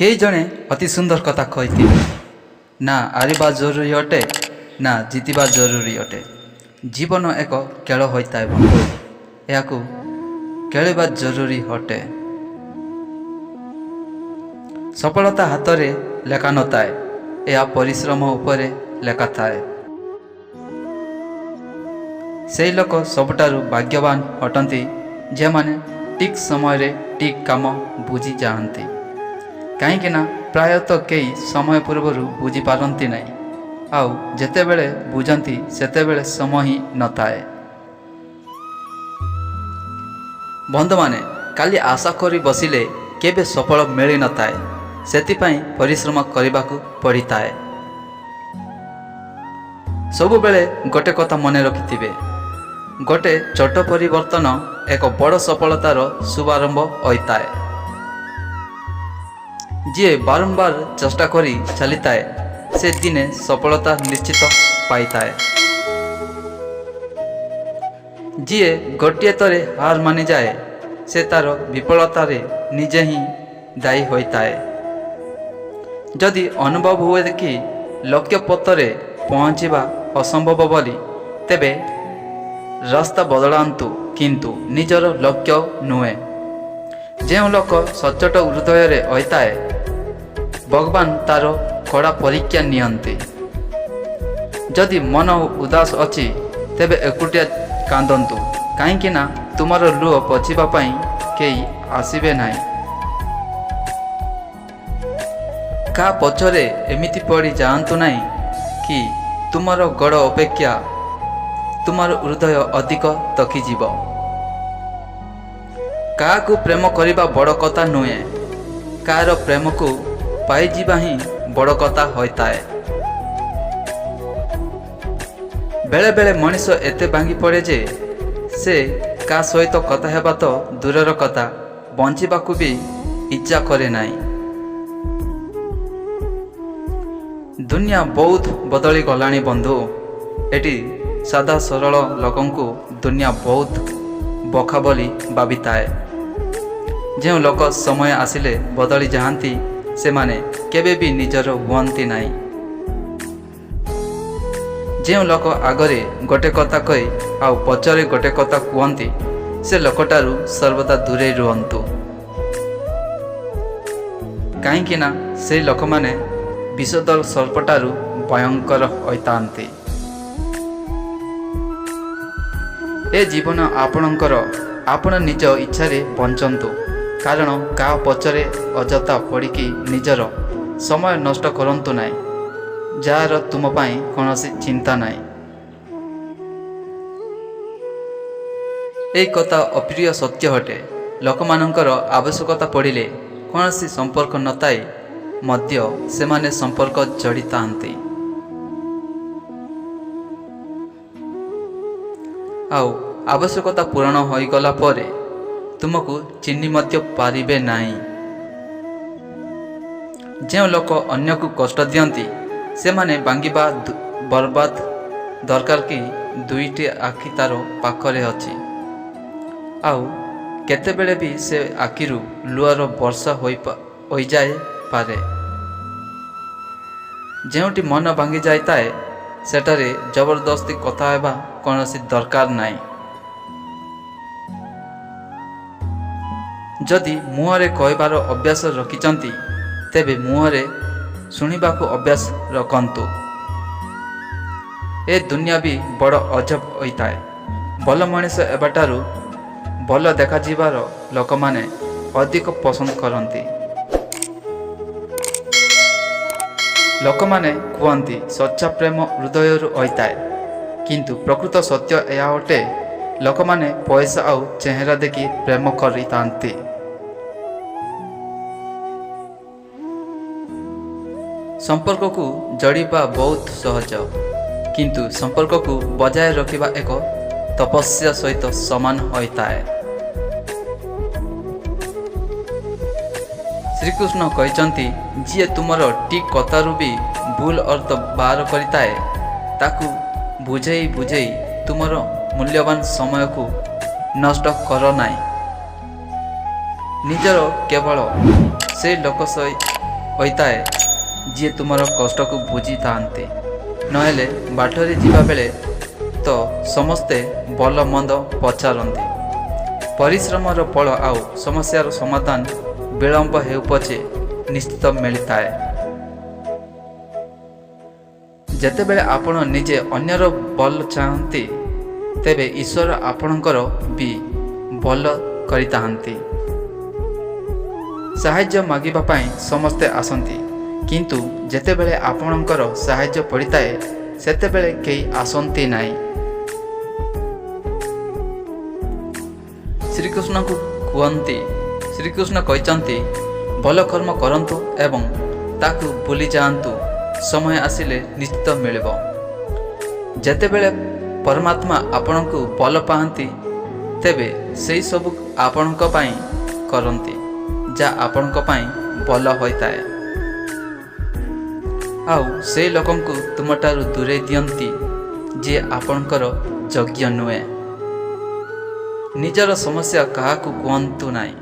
कई जणे अति सुंदर कथा कही ना आरिबा जरूरी अटे ना जीतिबा जरूरी अटे। जीवन एक खेल होता है बंधु, या खेलिबा जरूरी अटे। सफलता हाथ में लेखा न थाए, यह परिश्रम उपरे लेखा थाए। से लोक सबुठारु भाग्यवान अटंती जे माने ठीक समय रे ठीक काम बुझी जाती। कहीं प्रायतः कई समय पूर्वर बुझी पारती नहीं, आउ जेते बेले बुझंती सेते बेले समय ही न थाए। बंधु माने काली आशा करी बसिले केबे सफल मिली न थाए, सेतिपाई परिश्रम करने को पड़ी थाए। सबु बेले गोटे कथा मन रखिथिबे, गोटे छोट परिवर्तन एक बड़ सफलतार शुभारंभ होता है। जी बारंबार चेष्टा करी चली थाए से दिने सफलता निश्चित पाई थाए। जी गोटे तरे हार मानि जाए से तार विफलता रे निजे ही दायी होता है। जदि अनुभव हुए कि लक्ष्य पथरे पहुँचवा असंभव बोली, तेबे रास्ता बदलांतु, किंतु निजर लक्ष्य नुहे। जो लोक सचोट हृदय होता है भगवान तार कड़ा परीक्षा नियंती। जदि मन उदास अच्छी तेबे एकुटिया कांदंतु, कहीं तुमर लुह पोछिबा पई केई आसीबे नाही। का पछरे एमिति पड़ी जाआंतु नाही कि तुमर गड़ अपेक्षा तुमर हृदय अधिक तकी जीव। का प्रेम करिबा बड़ कथा नुहे, कार प्रेम को पाई जीवा ही बड़ कथा होता है। बेले बेले मनीष एते भांगी पड़े जे से का सहित कथा हेबा तो दूरर कथा बंचिबाकू भी इच्छा करे नाही। दुनिया बहुत बदली गलानी बंधु। एटी सादा सरल लोकंकु दुनिया बहुत बखा बोली भावी थाए। जो लोक समय आसिले बदली जाती से माने केबे भी निजर हुअंती नाही। जो लोक आगरे गोटे कथा कही आउ पछरे गोटे कथा कहती से लोकटारू सर्वदा दूरे रुहंतु, कहीं से लोक माने विषदर सर्पटारू भयंकर होइतांती। ए जीवन आपणकर आपण निज इच्छा रे बंचंतु, कारण का पछरे अजता पड़िकी निजर समय नष्ट करंतु नाही, जार तुम पाई कौनसी चिंता नाही। ए कथा अप्रिय सत्य हटे। लोकमानंकर आवश्यकता पड़िले कौनसी संपर्क नथाई मध्य सेमाने संपर्क जड़ी थांती। आउ आवश्यकता पूरण हो गला परे तुमको चिन्ह मध्य पारिबे नाही। जो लोक अन्य को कष्ट दियंती से माने बांगिबा बर्बाद दरकार कि दुईटी आखि तार पाखरे अछि, आउ केतेबेले भी से आखिरु लुआर वर्षा होई जाए पारे। जेउटी मन भांगी जाए सेटारे जबरदस्ती कथा हेबा कौनसी दरकार नाही। जदि मुहरे कहबार अभ्यास रखिचंती तेबे मुहरे शुणिबाकू अभ्यास रखंतु। ए दुनिया भी बड़ अजब होता है। भल मनीष एबाटारू भल देखा जीवार लोक माने अधिक पसंद करती। लोक माने कहती सच्चा प्रेम हृदय होता है, किंतु प्रकृत सत्य यह अटे लोक माने पैसा आउ चेहरा देखी प्रेम करितांती। संपर्क को जड़िबा बहुत सहज, किंतु संपर्क को बजाय रखिबा एक तपस्या सहित समान होता है। श्रीकृष्ण कहते जी तुमर ठीक कथारू भी भूल अर्थ बाहर करिताए ताकू बुझेई बुझेई तुमर मूल्यवान समय को नष्ट कर नाई। निजर केवल से लोक ହୋଇଥାଏ ଯିଏ ତୁମର କଷ୍ଟକୁ ବୁଝିଥାନ୍ତି। ନହେଲେ ବାଟରେ ଯିବା ବେଳେ ତ ସମସ୍ତେ ଭଲ ମନ୍ଦ ପଚାରନ୍ତି। ପରିଶ୍ରମର ଫଳ ଆଉ ସମସ୍ୟାର ସମାଧାନ ବିଳମ୍ବ ହେଉ ପଛେ ନିଶ୍ଚିତ ମିଳିଥାଏ। ଯେତେବେଳେ ଆପଣ ନିଜେ ଅନ୍ୟର ଭଲ ଚାହାନ୍ତି ତେବେ ଈଶ୍ୱର ଆପଣଙ୍କର ବି ଭଲ କରିଥାନ୍ତି। ସାହାଯ୍ୟ ମାଗିବା ପାଇଁ ସମସ୍ତେ ଆସନ୍ତି, କିନ୍ତୁ ଯେତେବେଳେ ଆପଣଙ୍କର ସାହାଯ୍ୟ ପଡ଼ିଥାଏ ସେତେବେଳେ କେହି ଆସନ୍ତି ନାହିଁ। ଶ୍ରୀକୃଷ୍ଣ କହିଛନ୍ତି ଭଲ କର୍ମ କରନ୍ତୁ ଏବଂ ତାକୁ ଭୁଲି ଯାଆନ୍ତୁ, ସମୟ ଆସିଲେ ନିଶ୍ଚିତ ମିଳିବ। ଯେତେବେଳେ ପରମାତ୍ମା ଆପଣଙ୍କୁ ଭଲ ପାଆନ୍ତି ତେବେ ସେହି ସବୁ ଆପଣଙ୍କ ପାଇଁ କରନ୍ତି ଯାହା ଆପଣଙ୍କ ପାଇଁ ଭଲ ହୋଇଥାଏ, ଆଉ ସେହି ଲୋକଙ୍କୁ ତୁମଠାରୁ ଦୂରେଇ ଦିଅନ୍ତି ଯିଏ ଆପଣଙ୍କର ଯୋଗ୍ୟ ନୁହେଁ। ନିଜର ସମସ୍ୟା କାହାକୁ କୁହନ୍ତୁ ନାହିଁ,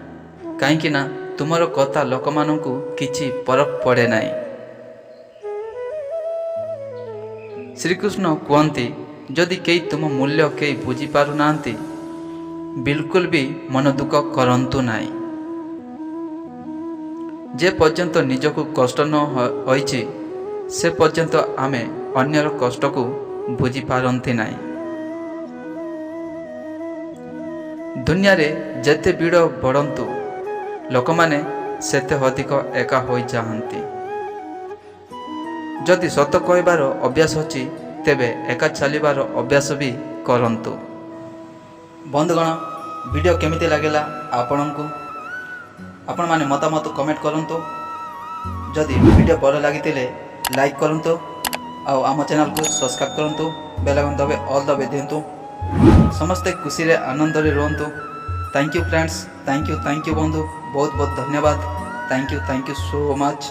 କାହିଁକି ନା ତୁମର କଥା ଲୋକମାନଙ୍କୁ କିଛି ଫରକ ପଡ଼େ ନାହିଁ। ଶ୍ରୀକୃଷ୍ଣ କୁହନ୍ତି ଯଦି କେହି ତୁମ ମୂଲ୍ୟ କେହି ବୁଝିପାରୁନାହାନ୍ତି ବିଲକୁଲ ବି ମନ ଦୁଃଖ କରନ୍ତୁ ନାହିଁ। ଯେ ପର୍ଯ୍ୟନ୍ତ ନିଜକୁ କଷ୍ଟ ନ ହୋଇଛି ସେ ପର୍ଯ୍ୟନ୍ତ ଆମେ ଅନ୍ୟର କଷ୍ଟକୁ ବୁଝିପାରନ୍ତି ନାହିଁ। ଦୁନିଆରେ ଯେତେ ଭିଡ଼ ବଢ଼ନ୍ତୁ ଲୋକମାନେ ସେତେ ଅଧିକ ଏକା ହୋଇଯାଆନ୍ତି। ଯଦି ସତ କହିବାର ଅଭ୍ୟାସ ଅଛି ତେବେ ଏକା ଚାଲିବାର ଅଭ୍ୟାସ ବି କରନ୍ତୁ। ବନ୍ଧୁଗଣ, ଭିଡ଼ିଓ କେମିତି ଲାଗିଲା ଆପଣମାନେ ମତାମତ କମେଣ୍ଟ କରନ୍ତୁ। ଯଦି ଭିଡ଼ିଓ ଭଲ ଲାଗିଥିଲେ ଲାଇକ୍ କରନ୍ତୁ ଆଉ ଆମ ଚ୍ୟାନେଲକୁ ସବସ୍କ୍ରାଇବ୍ କରନ୍ତୁ, ବେଲ୍ ଆଇକନ୍ ଦବେ ଅଲ୍ ଦବେ ଦିଅନ୍ତୁ। ସମସ୍ତେ ଖୁସିରେ ଆନନ୍ଦରେ ରୁହନ୍ତୁ। Thank you friends, thank you ବନ୍ଧୁ, ବହୁତ ବହୁତ ଧନ୍ୟବାଦ। Thank you so much.